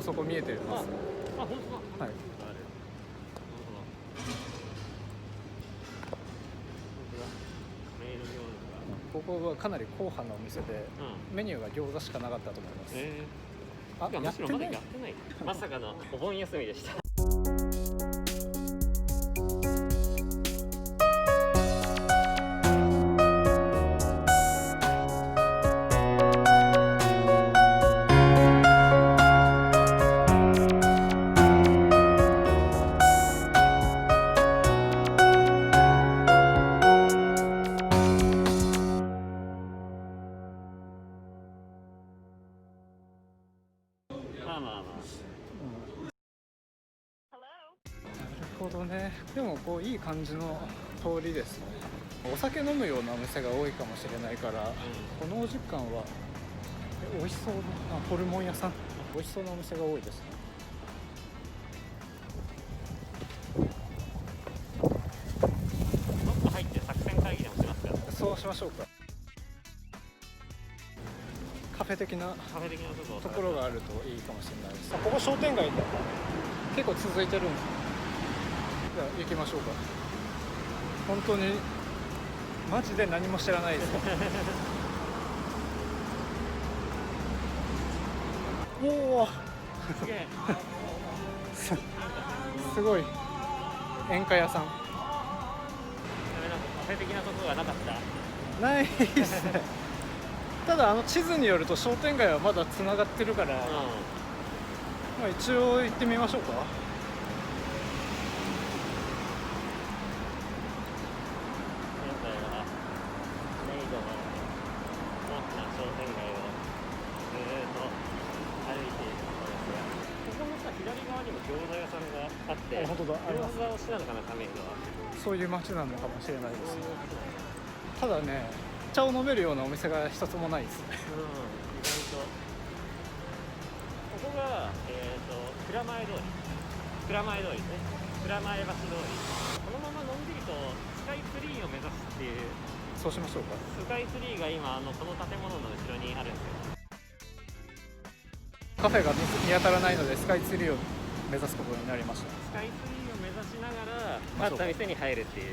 構そこ見えてます。あ、本当だ。はい。ここはかなり硬派なお店で、メニューが餃子しかなかったと思います。あ、むしろまだやってない。まさかのお盆休みでした。まあまあまあ。なるほどね。でもこういい感じの通りですね。お酒飲むようなお店が多いかもしれないから、このお時間は美味しそうなホルモン屋さん、美味しそうなお店が多いですね。ちょっと入って作戦会議でもしますか。そうしましょうか。カフェ的なところがあるといいかもしれないです。ここ商店街で結構続いてるんです。じゃあ行きましょうか。本当にマジで何も知らないです。おおすげえ。すごい演歌屋さん。ダメなんかカフェ的なところがなかった。ないですね。ただ地図によると商店街はまだつながってるから、まあ一応行ってみましょうか。現在はメイドの大きな商店街をずーっと歩いているところですが、ここのさ左側にも餃子屋さんがあって、本当だ、あります。餃子推しなのかな、亀戸は。そういう街なのかもしれないですね。ただね、茶を飲めるようなお店が一つもないですね。意外とここが蔵前通り、蔵前通りですね。蔵前橋通り。このままのんびりとスカイツリーを目指すっていう。そうしましょうか。スカイツリーが今この建物の後ろにあるんですよ。カフェが見当たらないのでスカイツリーを目指すことになりました。スカイツリーを目指しながらあった店に入るっていう。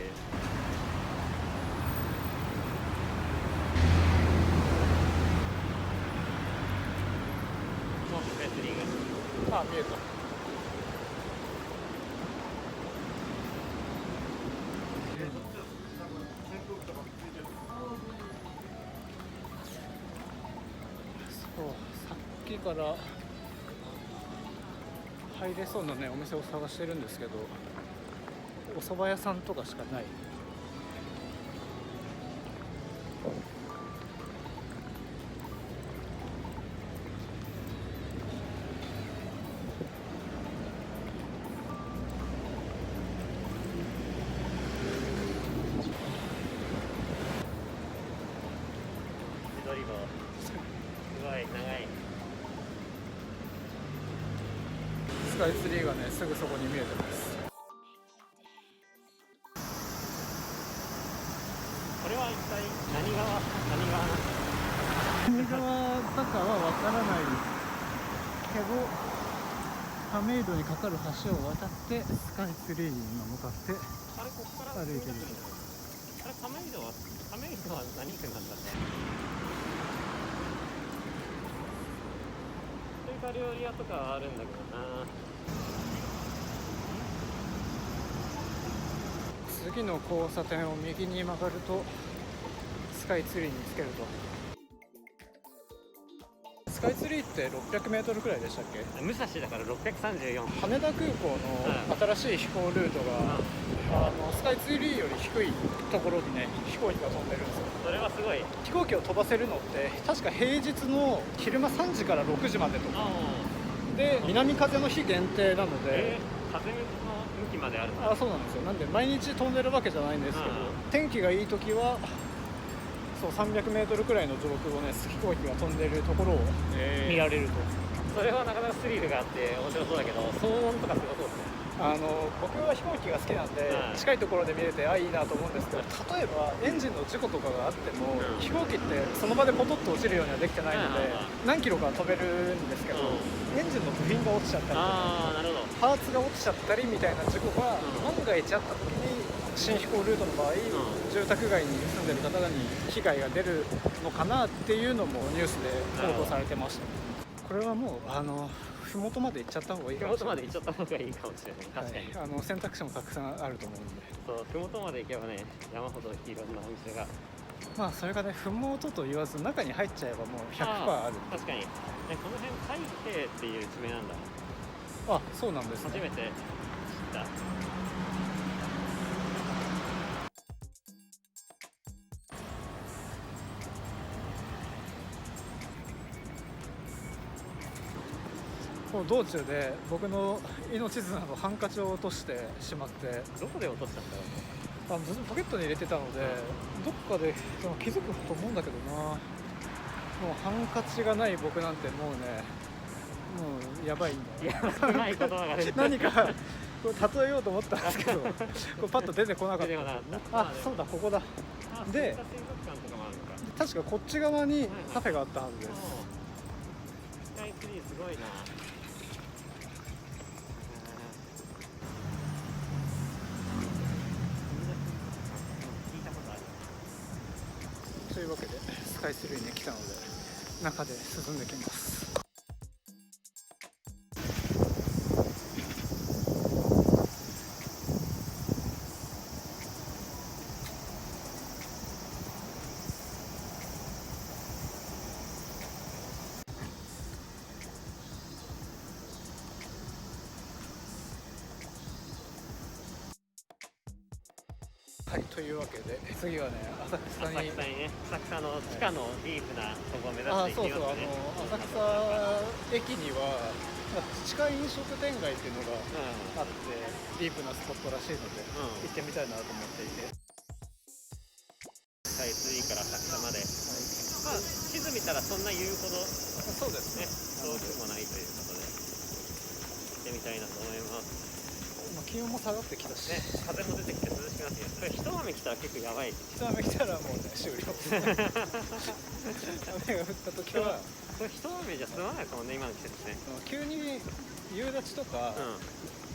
スカイツリーがあ、見えた。そう、さっきから入れそうなねお店を探してるんですけど、お蕎麦屋さんとかしかない。緑棒すごい長い。スカイツリーがねすぐそこに見えてます。これは一体何川なんですか。何川だかはわからないけど、亀戸にかかる橋を渡ってスカイツリーに今向かってあれここから歩いてる。あれ亀戸は何区なんだね。中華料理屋とかはあるんだけどな。次の交差点を右に曲がるとスカイツリーにつけると。スカイツリーって600メートルくらいでしたっけ。武蔵だから634。羽田空港の新しい飛行ルートが、スカイツリーより低いところにね飛行機が飛んでるんですよ。それはすごい。飛行機を飛ばせるのって確か平日の昼間3時から6時までとかで、南風の日限定なので、風の向きまであるの。そうなんですよ。なんで毎日飛んでるわけじゃないんですけど、天気がいい時はそう300メートルくらいの上空をね飛行機が飛んでるところを見られると。それはなかなかスリルがあって面白そうだけど、騒音とかすごそうですね。僕は飛行機が好きなんで、近いところで見れていいなと思うんですけど、例えばエンジンの事故とかがあっても、飛行機ってその場でポトッと落ちるようにはできてないので、何キロか飛べるんですけど、エンジンの部品が落ちちゃったりとかああなるほど。パーツが落ちちゃったりみたいな事故が万が一あった時に新飛行ルートの場合、住宅街に住んでる方に被害が出るのかなっていうのもニュースで報道されてました。これはもう麓まで行っちゃった方がいいかもしれない。麓まで行っちゃった方がいいかもしれない。確かに、はい、選択肢もたくさんあると思うんで、そう麓まで行けばね山ほどいろんなお店が、まあそれがね麓と言わず中に入っちゃえばもう 100% ある。確かに、ね、この辺海兵っていう地名なんだ。あ、そうなんですね。初めて知った。こう道中で僕の命綱のハンカチを落としてしまって、どこで落としたんだろう。ずっとポケットに入れてたので、どっかでその気づくと思うんだけどな。もうハンカチがない僕なんてもうね、もうやばいんだよ。やばい言葉が出て何かこう例えようと思ったんですけど、こうパッと出てこなかっ出てこなかった。た。あ、そうだ、ここだ。で水族館とかもあるのか。確かこっち側にカフェがあったはずです。スカイツリーすごいな。聞いたことある。というわけでスカイツリーに来たので中で進んできます。はい、というわけで次はね浅草に、浅草の地下のディープなとこを目指していきますね。浅草駅には地下飲食店街っていうのがあって、ディープなスポットらしいので、行ってみたいなと思っていて、スカイツリーから浅草まで、まあ地図見たらそんな言うほどそうですね、遠くもないということで行ってみたいなと思います。気温も下がってきたし、風も出てきて涼しくなってきます。これ一雨来たら結構やばい。一雨来たらもうね終了。雨が降った時はこれ一雨じゃ済まないですもんね、今の季節ね。急に夕立とか、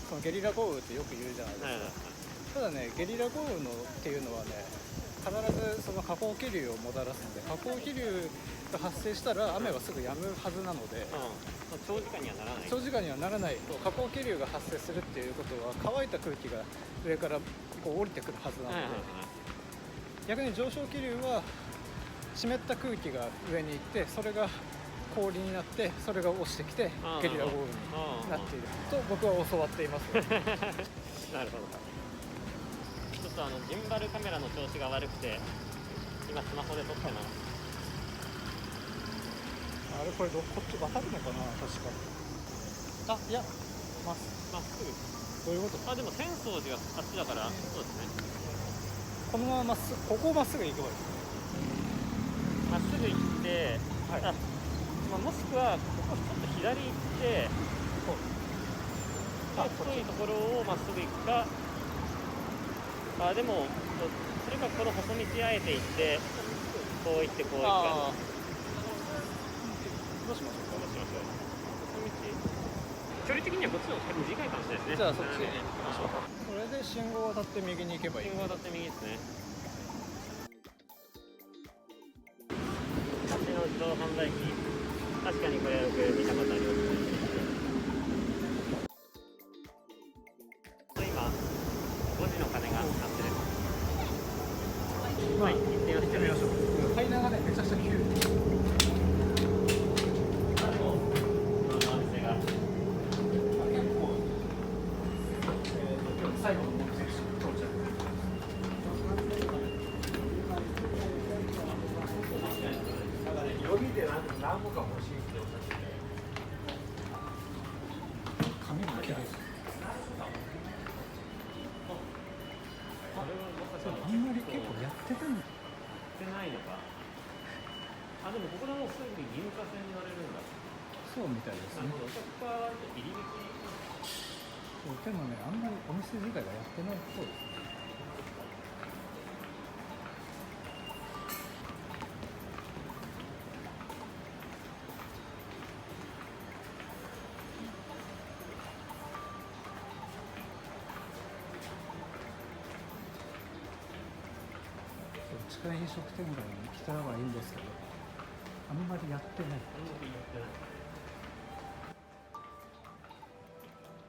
そのゲリラ豪雨ってよく言うじゃないですか。ただね、ゲリラ豪雨のっていうのはね、必ずその下降気流をもたらすので、下降気流が発生したら雨はすぐ止むはずなので、長時間にはならない。長時間にはならないと、下降気流が発生するっていうことは乾いた空気が上からこう降りてくるはずなので、逆に上昇気流は湿った空気が上に行って、それが氷になってそれが落ちてきてゲリラ豪雨になっていると僕は教わっています。なるほど。ちょっとジンバルカメラの調子が悪くて今スマホで撮ってます。あれこれこっち渡るのかな。確か、いやまっすぐ。どういうこと。でも浅草寺はあっちだから、そうですね。このまままっすぐ、ここをまっすぐ行けばいい。まっすぐ行って、もしくはここちょっと左行って太いところをまっすぐ行くか、でもそれかこの細道あえて行ってこう行ってこう行くか。どうしましょうか。細道距離的にはこっちの方が短いかもしれないですね。じゃあそっちに行きましょうか。これで信号を渡って右に行けばいい。信号を渡って右ですね。こっちの自動販売機、確かにこれよく見たことありますね。今5時の鐘が鳴ってる。はい、行ってみましょう。階段がねめちゃくちゃ急。最後の目的地到着。読みで何個か欲しいっておっしゃってて。髪も綺麗です。あんまり結構やってたんだ。ってないのか。でもここでもうすぐに義務化制になれるんだ。そうみたいですね。お客は入り口。でもね、あんまりお店自体がやってないそうですね。地下飲食店街に来たはいいんですけど、あんまりやってない。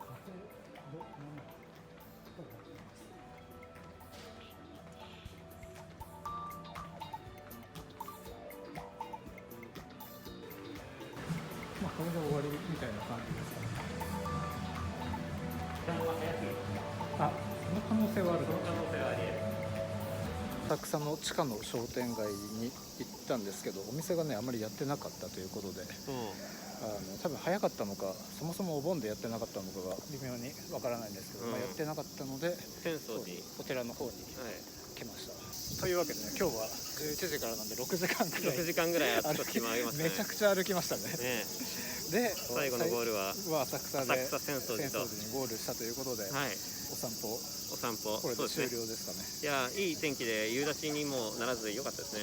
カフェド7とやってます。まあこれで終わりみたいな感じですかね。あ、その可能性はある。浅草の地下の商店街に行ったんですけど、お店がねあまりやってなかったということで、多分早かったのか、そもそもお盆でやってなかったのかが微妙にわからないんですけど、やってなかったので浅草寺お寺の方に来ました、というわけでね、今日は11時からなんで6時間ぐらい6時間ぐらいあちこち回りましたね。めちゃくちゃ歩きましたね。で最後のゴールは浅草で浅草浅草寺とにゴールしたということで、お散歩これで終了ですかね。いや、いい天気で夕立にもならず良かったですね。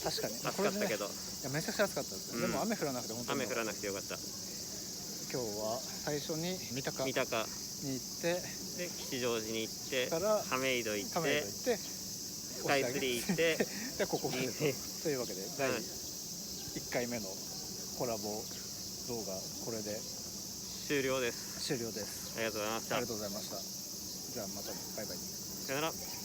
確かに暑かったけど、いやめちゃくちゃ暑かったです、でも雨降らなくて本当に雨降らなくてよかった。今日は最初に三鷹に行ってで吉祥寺に行ってから亀戸行ってスカイツリー行ってでここまでというわけで第1回目のコラボ動画これで終了です。終了です。ありがとうございました。ありがとうございました。じゃあまたね、バイバイ。さよなら。